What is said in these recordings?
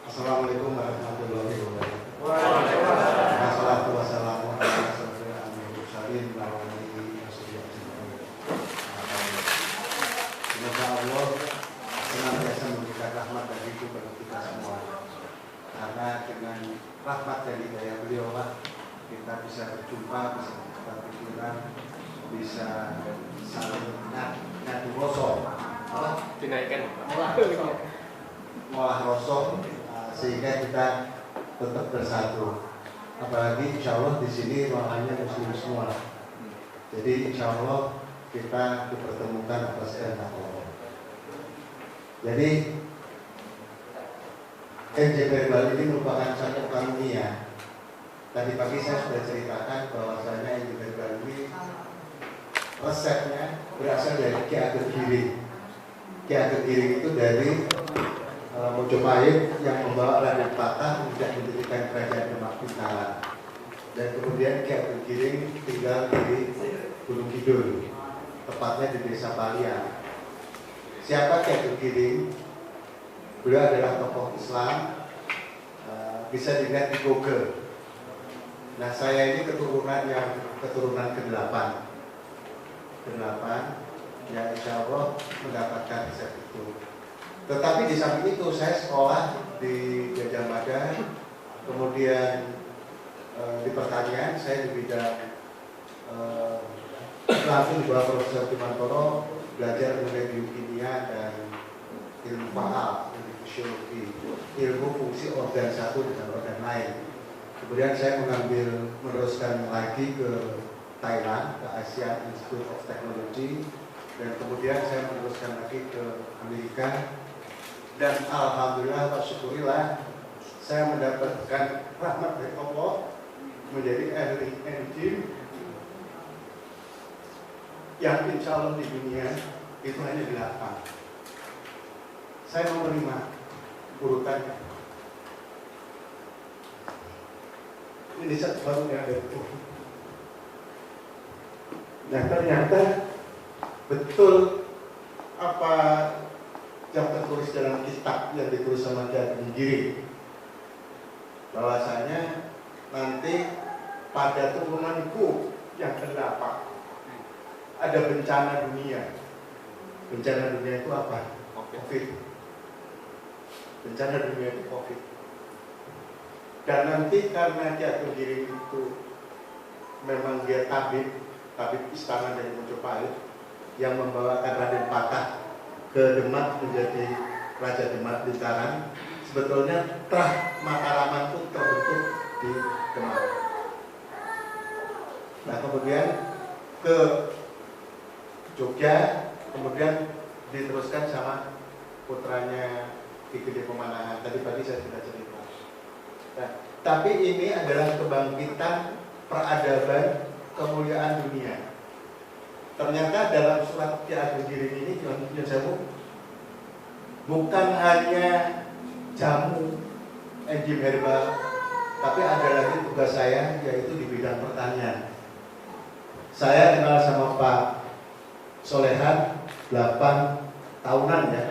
Assalamualaikum warahmatullahi wabarakatuh. Waalaikumsalam. Wassalatu wassalamu ala asyrofil anbiya'i wal mursalin wa ala alihi wa sahbihi ajma'in. Semoga Allah senantiasa memberikan rahmat dan ridho bagi kita semua. Karena dengan rahmat dan hidayah beliau lah kita bisa berjumpa, bisa bertukar pikiran, bisa saling ngadu rosok, Dinaikkan. ngolah rosok, sehingga kita tetap bersatu. Apalagi insya Allah di sini ruangannya muslim semua. Jadi insya Allah kita dipertemukan atas kehendak Allah. Jadi NJP Bali ini merupakan satu karunia. Tadi pagi saya sudah ceritakan bahwasanya NJP Bali resepnya berasal dari Ki Ageng Giring. Ki Ageng Giring itu dari Mojopahit yang membawa Raden Patah untuk mendirikan kerajaan Demak Bintala. Dan kemudian Ki Ageng Giring tinggal di Gunung Kidul, tepatnya di Desa Palian. Siapa Ki Ageng Giring? Beliau adalah tokoh Islam, bisa dilihat di Google. Nah, saya ini keturunan ke-8, ya insya Allah mendapatkan resep itu. Tetapi di samping itu saya sekolah di Gajah Mada, kemudian di pertanian saya di bidang langsung di bawah Profesor Bimantoro belajar mengenai biokimia dan ilmu faal, ilmu fisiologi, ilmu fungsi organ satu dengan organ lain. Kemudian saya meneruskan lagi ke Thailand, ke Asian Institute of Technology, dan kemudian saya meneruskan lagi ke Amerika. Dan alhamdulillah wa syukurillah saya mendapatkan rahmat dari Allah menjadi ahli enzim yang insya Allah di dunia itu hanya 8. Saya mau menerima urutannya. Ini satu baru yang ada itu. Nah, ternyata betul apa yang tertulis dalam kitab yang ditulis sama Ki Ageng Giring, bahwasanya nanti pada turunanku yang ke-8 ada bencana dunia. Bencana dunia itu apa? Covid. Bencana dunia itu Covid. Dan nanti karena Ki Ageng Giring itu memang dia tabib istana dari Mojopahit yang membawakan Raden Patah ke Demak menjadi Raja Demak Bintara. Sebetulnya Trah Mataraman itu terbentuk di Demak. Nah, kemudian ke Jogja, kemudian diteruskan sama putranya Ki Gede Pemandangan. Tadi pagi saya sudah cerita. Nah, tapi ini adalah kebangkitan peradaban kemuliaan dunia. Ternyata dalam surat Ki Ageng Giring ini bukan hanya jamu enzim herbal, tapi ada lagi tugas saya yaitu di bidang pertanian. Saya kenal sama Pak Solehan 8 tahunan ya.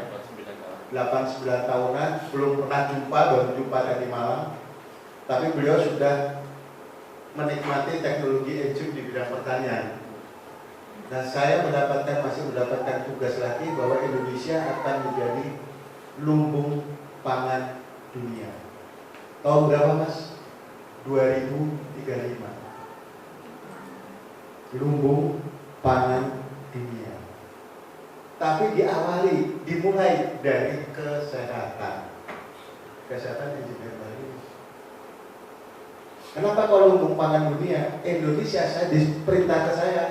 8-9 tahunan, belum pernah jumpa, baru jumpa tadi malam. Tapi beliau sudah menikmati teknologi enzim di bidang pertanian. Nah, saya masih mendapatkan tugas lagi bahwa Indonesia akan menjadi lumbung pangan dunia. Tahun berapa, Mas? 2035. Lumbung pangan dunia. Tapi dimulai dari kesehatan. Kesehatan enzim herbal ini. Kenapa kalau lumbung pangan dunia? Indonesia, diperintah ke saya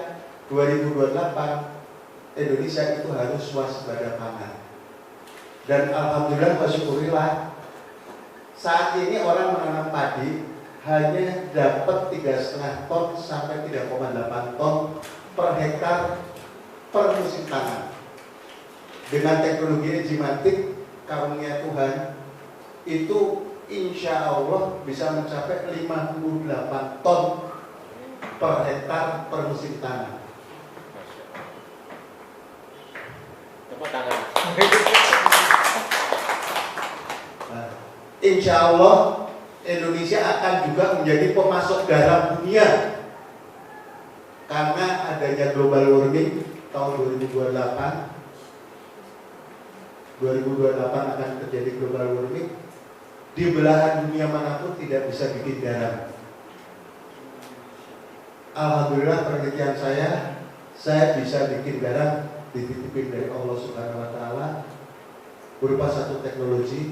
2028 Indonesia itu harus swasembada pangan. Dan alhamdulillah wa syukurillah saat ini orang menanam padi hanya dapat 3,5 ton sampai 3,8 ton per hektar per musim tanam. Dengan teknologi enzimatik karunia Tuhan itu insya Allah bisa mencapai 58 ton per hektar per musim tanam. Tepuk tangan. Nah, insya Allah Indonesia akan juga menjadi pemasok garam dunia karena adanya global warming tahun 2028 akan terjadi global warming. Di belahan dunia manapun tidak bisa bikin garam. Alhamdulillah penelitian saya bisa bikin garam dititipin dari Allah Subhanahu wa Ta'ala berupa satu teknologi.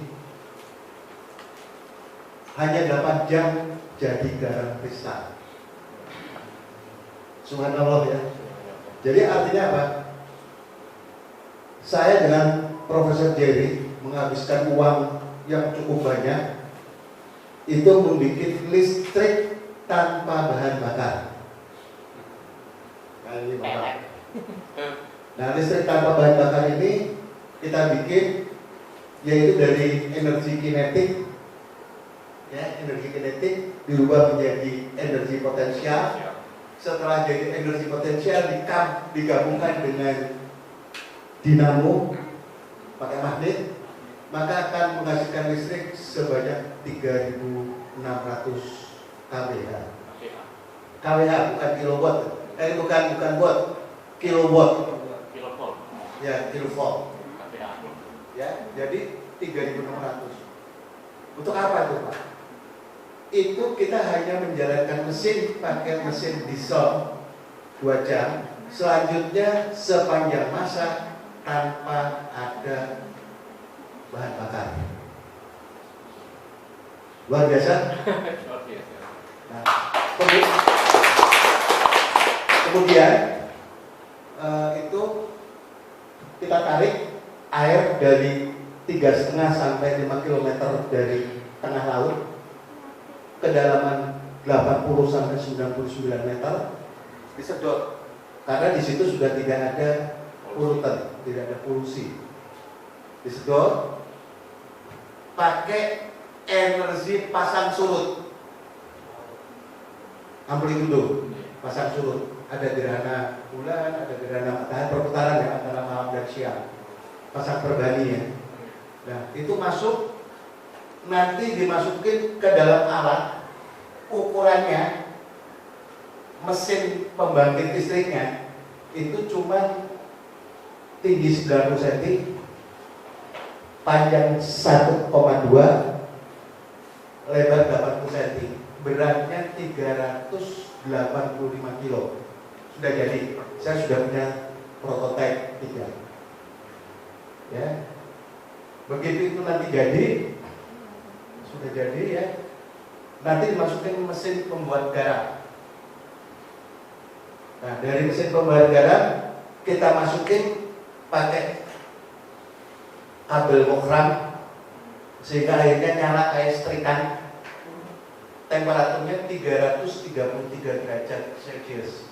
Hanya 8 jam jadi garam kristal. Subhanallah ya. Jadi artinya apa? Saya dengan Profesor Jerry menghabiskan uang yang cukup banyak itu membuat listrik tanpa bahan bakar. Nah, listrik tanpa bahan bakar ini kita bikin yaitu dari energi kinetik, ya, energi kinetik dirubah menjadi energi potensial. Setelah jadi energi potensial digabungkan dengan dinamo pakai magnet, maka akan menghasilkan listrik sebanyak 3.600 kWh. kWh bukan kilowatt, bukan watt, kilowatt. Ya, kilovolt. Ya, jadi 3.600. Untuk apa itu, Pak? Itu kita hanya menjalankan mesin pakai mesin diesel 2 jam. Selanjutnya sepanjang masa tanpa ada bahan bakar. Luar biasa. Nah, kemudian itu kita tarik air dari 3,5 sampai 5 km dari tengah laut, kedalaman 80 sampai 99 meter, disedot. Karena di situ sudah tidak ada polutan, tidak ada polusi. Disedot pakai energi pasang surut, amplitudo pasang surut. Ada gerhana bulan, ada gerhana matahari, perputaran ya antara malam dan siang, pasang perbani ya. Nah itu masuk, nanti dimasukin ke dalam alat, ukurannya mesin pembangkit listriknya itu cuma tinggi 90 cm, panjang 1,2, lebar 80 cm, beratnya 385 kilo. Sudah jadi, saya sudah punya prototipe 3. Ya, begitu itu nanti jadi, sudah jadi ya, nanti dimasukin mesin pembuat garam. Nah, dari mesin pembuat garam kita masukin pakai kabel mokram sehingga akhirnya nyala kayak setrikaan. Temperaturnya 333 derajat Celcius.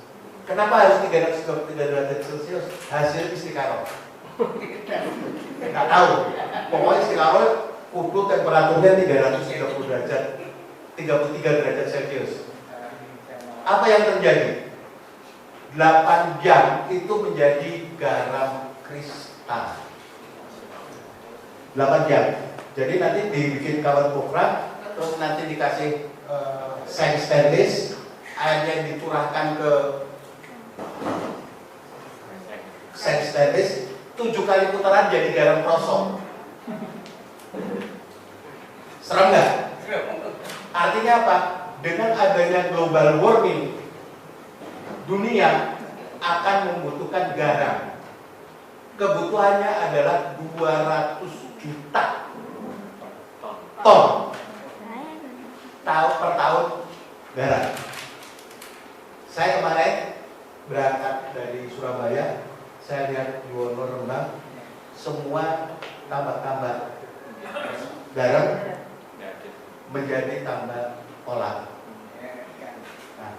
Kenapa harus 333 derajat Celcius? Hasil istiqoroh. Nggak tahu. Pokoknya istiqoroh kudu temperaturnya 333 derajat Celcius. Apa yang terjadi? 8 jam itu menjadi garam kristal. 8 jam. Jadi nanti dibikin kawat program, terus nanti dikasih seng stainless, airnya dicurahkan ke seng stainless, 7 kali putaran jadi garam prosok. Serem nggak? Artinya apa? Dengan adanya global warming, dunia akan membutuhkan garam. Kebutuhannya adalah 200 juta ton per tahun garam. Saya kemarin berangkat dari Surabaya, saya lihat di Wono Rembang, semua tambak-tambak garam menjadi tambak kolam. Nah,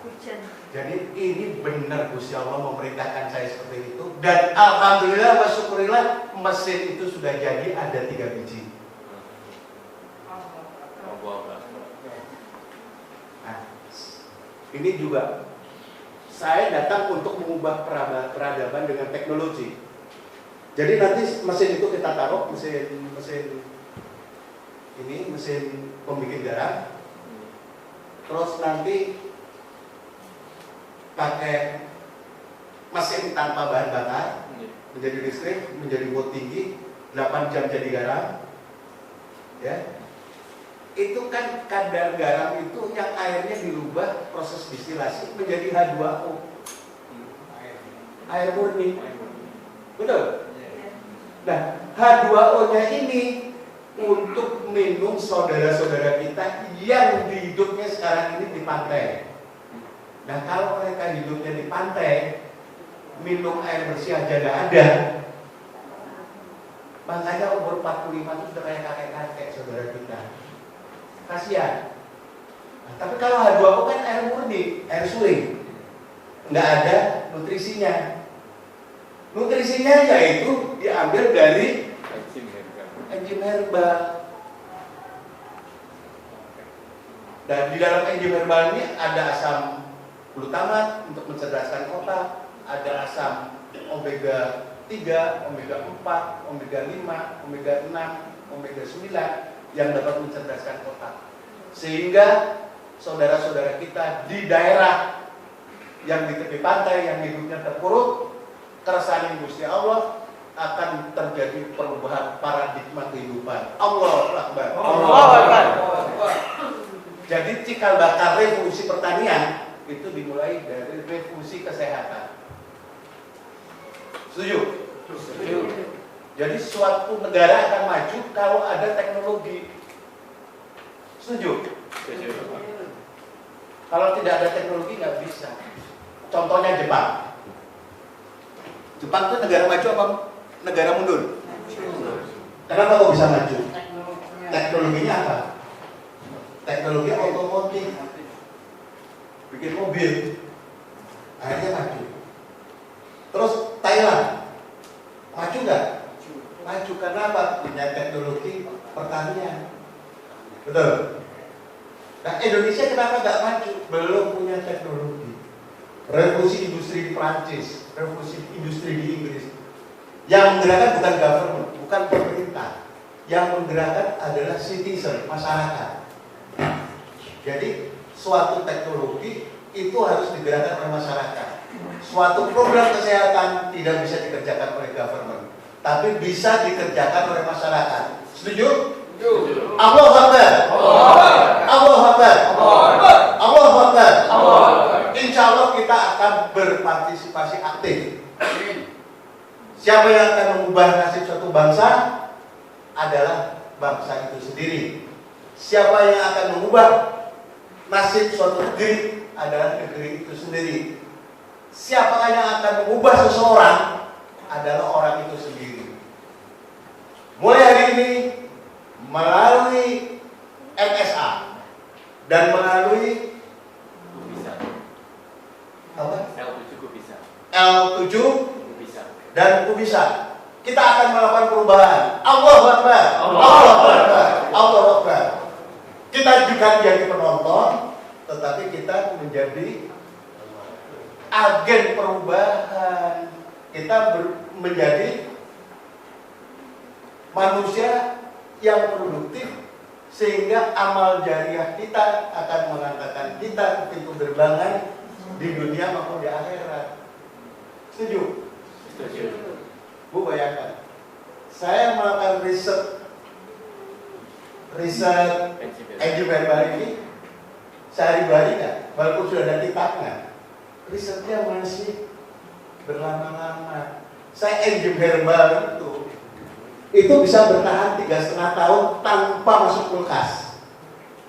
jadi ini benar Gusti Allah memerintahkan saya seperti itu, dan alhamdulillah wa syukurillah mesin itu sudah jadi, ada 3 biji. Nah, ini juga saya datang untuk mengubah peradaban dengan teknologi. Jadi nanti mesin itu kita taruh, mesin ini mesin pembikin garam. Terus nanti pakai mesin tanpa bahan bakar, menjadi listrik, menjadi watt tinggi, 8 jam jadi garam. Ya. Itu kan kadar garam itu yang airnya dirubah proses distilasi menjadi H2O. Air murni. Betul? Nah, H2O-nya ini untuk minum saudara-saudara kita yang hidupnya sekarang ini di pantai. Nah, kalau mereka hidupnya di pantai, minum air bersih aja nggak ada. Makanya umur 45 itu sudah kayak kakek-kakek saudara kita. Kasihan. Nah, tapi kalau H2O kan air murni, air suling, nggak ada nutrisinya. Nutrisinya yaitu diambil dari enzim herbal. Dan di dalam enzim herbal ini ada asam glutamat untuk mencerdaskan otak, ada asam omega 3, omega 4, omega 5, omega 6, omega 9 yang dapat mencerdaskan otak. Sehingga saudara-saudara kita di daerah yang di tepi pantai yang hidupnya terpuruk, keresahan Gusti Allah, akan terjadi perubahan paradigma kehidupan. Allahu Akbar. Allahu Akbar. Jadi cikal bakal revolusi pertanian itu dimulai dari revolusi kesehatan. Setuju? Setuju. Jadi suatu negara akan maju kalau ada teknologi. Setuju? Setuju. Kalau tidak ada teknologi nggak bisa. Contohnya Jepang. Jepang itu negara maju apa negara mundur? Kenapa kok bisa maju? Teknologinya apa? Teknologi otomotif. Bikin mobil. Akhirnya maju. Terus Thailand. Maju nggak? Maju karena apa? Punya teknologi pertanian. Betul? Nah, Indonesia kenapa nggak maju? Belum punya teknologi. Revolusi industri di Prancis, revolusi industri di Inggris. Yang menggerakkan bukan government, bukan pemerintah. Yang menggerakkan adalah citizen, masyarakat. Jadi suatu teknologi itu harus digerakkan oleh masyarakat. Suatu program kesehatan tidak bisa dikerjakan oleh government, tapi bisa dikerjakan oleh masyarakat. Setuju? Setuju. Allahu Akbar. Allahu Akbar. Allahu Akbar. Insya Allah kita akan berpartisipasi aktif. Siapa yang akan mengubah nasib suatu bangsa adalah bangsa itu sendiri. Siapa yang akan mengubah nasib suatu negeri adalah negeri itu sendiri. Siapa yang akan mengubah seseorang adalah orang itu sendiri. Mulai hari ini melalui MSA dan melalui apa? L7 dan Kubisa, kita akan melakukan perubahan. Allahu Akbar. Allahu Akbar. Allahu Akbar. Kita juga jadi penonton, tetapi kita menjadi agen perubahan. Kita menjadi manusia yang produktif, sehingga amal jariah kita akan mengantarkan kita ke pintu gerbang di dunia maupun di akhirat. Setuju? Setuju. Bu, bayangkan, saya melakukan riset enzim herbal ini sehari-hari kan, walaupun sudah ada kitabnya, risetnya masih berlama-lama. Saya enzim herbal itu bisa bertahan 3,5 tahun tanpa masuk kulkas.